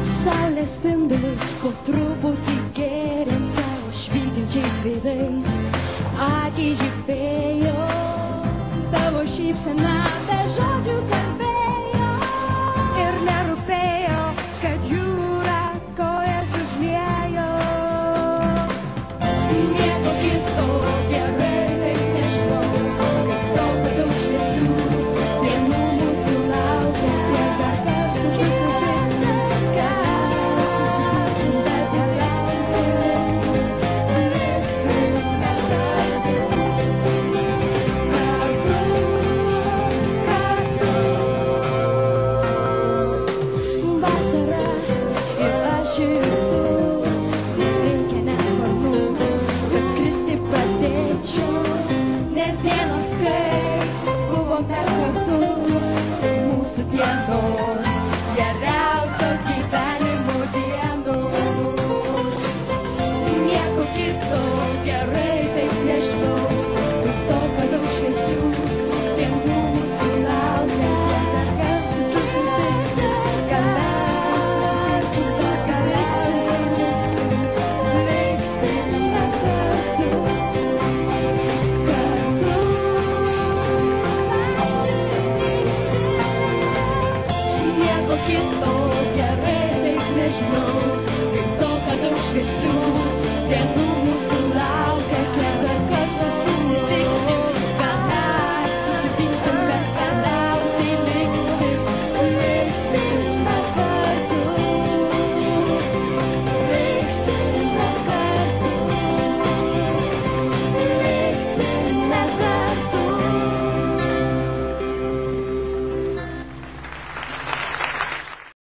Saulės spindulius po truputį gėrėm savo švytinčiais veidais. Akys žibėjo, tavo šypsena be žodžių kalbėjo. Ir nerūpėjo, kad jūra kojas užliejo. Nieko kito gerai taip nežinau, kad daug daug šviesų dienų mūsų laukia. Ir dar kartą susitiksime, nes dienos, kai buvome kartu, mūsų dienos, geriausios gyvenimo dienos. Nieko kito gerai taip nežinau, kaip to, kad daug šviesių dienų mūsų laukia. Dar kartą susitiksime, kad visos liksime kartu. Nieko kito gerai taip nežinau, kaip to, kad daug šviesių dienų